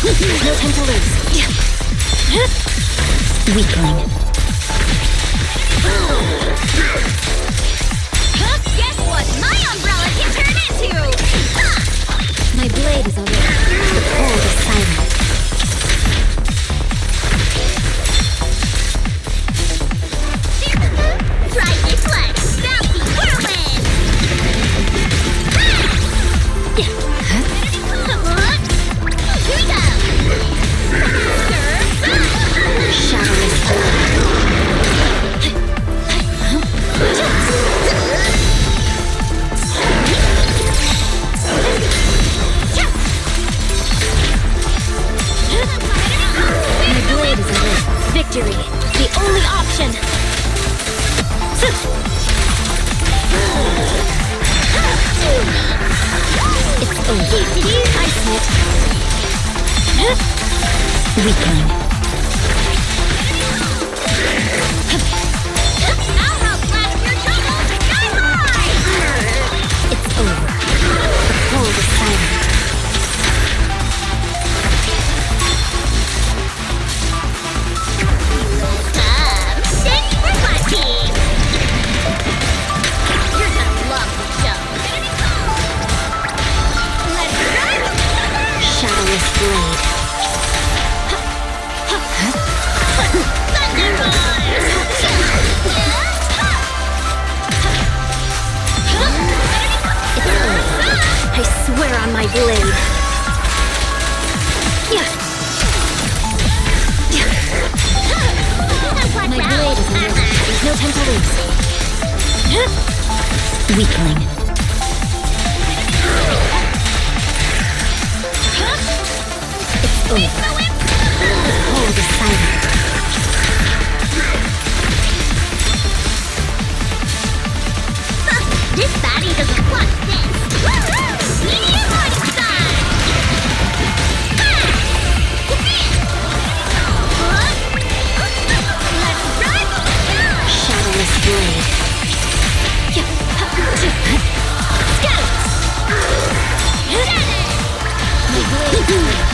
No time to lose. Weakling. Guess what my umbrella can turn into? My blade is awake. The cold is silent. Try deflect, bouncy whirlwind! Here we go! Shadowless My blade is awake. Victory, the only option. It's over. Ice hit. Weakling. I'll blast your troubles sky high! It's over. The cold is silent. Thanks for watching! You're gonna love the show! Let's go! Shadowless blade. It's over. I swear on my blade. My blade is awake. There's no time to lose. Weakling. It's over. The cold is silent. This body doesn't want this! Meteor Morning Star! Let's run! Shadowless blade. Scatter! My blade is awake.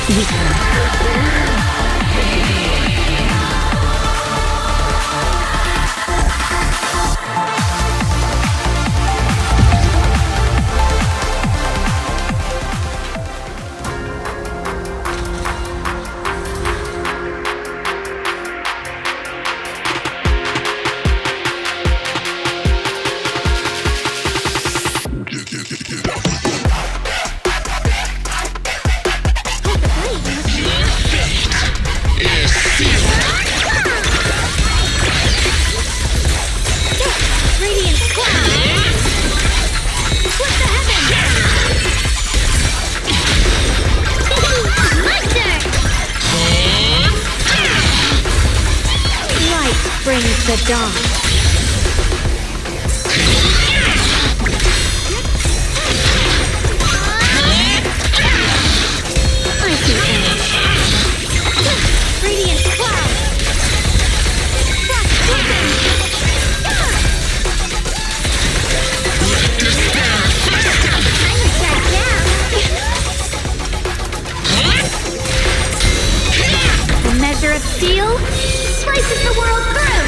Weakling. Radiant cloud! What the heavens? Monster! Light brings the dawn. Icy edge. Radiant cloud! Frost weapon! I'm a track down! The measure of steel slices the world through.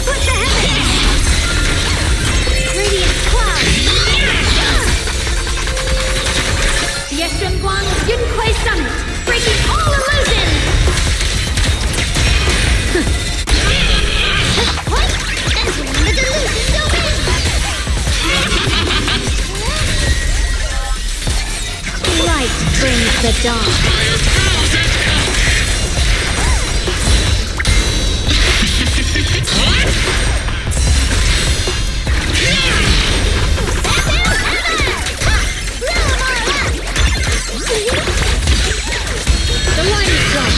What the heavens? Radiant cloud! The Yun Kuei Summit, breaking all illusions. What? Entering the delusion domain! Light brings the dawn. The line is bright.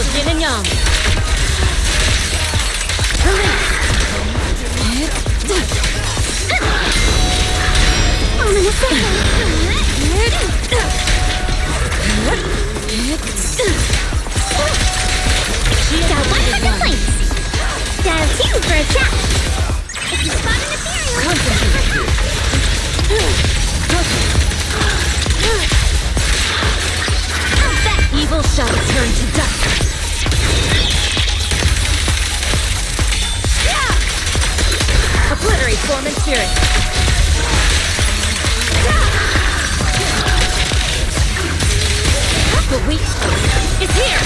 of yin and yang. Got 100 points. Dial 2 for a chat. If you spot an ethereal, Evil shall turn to dust. Obliterate form and spirit. The weak spot is here.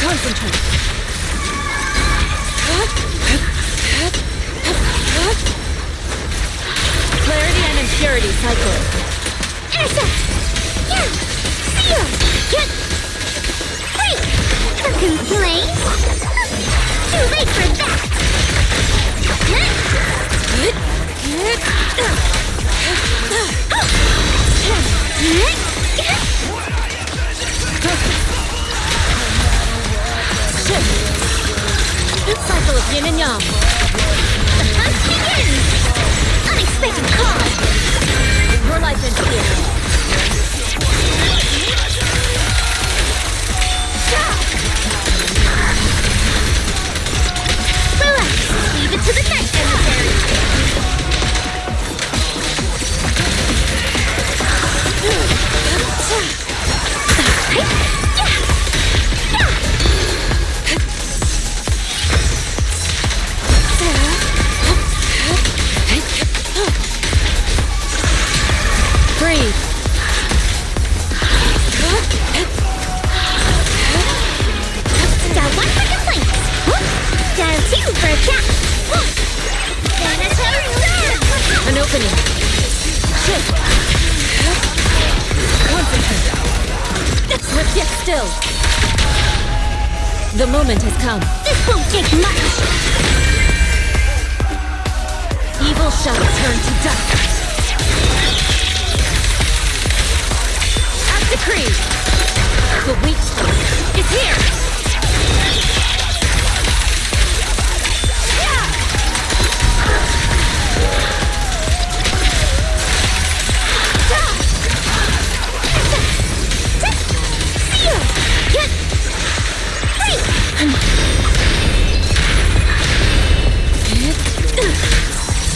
Concentrate. Clarity and impurity cycle. intercept. Yeah. Seal. Get. Wait. Cocoon flame. Too late for that. Cycle of yin and yang. The hunt begins. Unexpected call. Your life ends here. Relax. Leave it to the night emissary. Breathe. Dial 1 for complaints. Dial 2 for a chat. Sanitary lab. An opening. Shift. Concentrate. Swift yet still. The moment has come. This won't take much. Evil shall turn to dust. As decreed. The weak spot is here.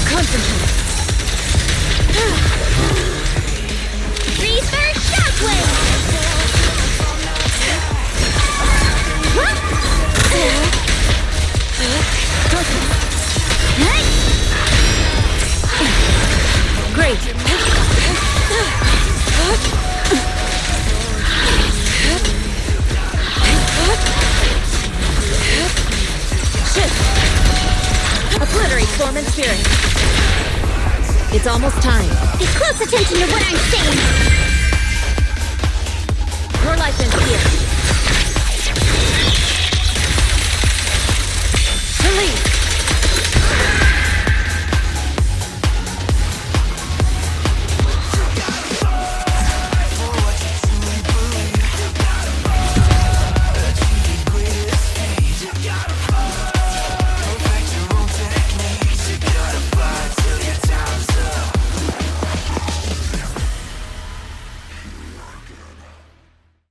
Concentrate. Freeze for shockwave. Great. Shift. Obliterate form and spirit. It's almost time. Pay close attention to what I'm saying. Your life ends here.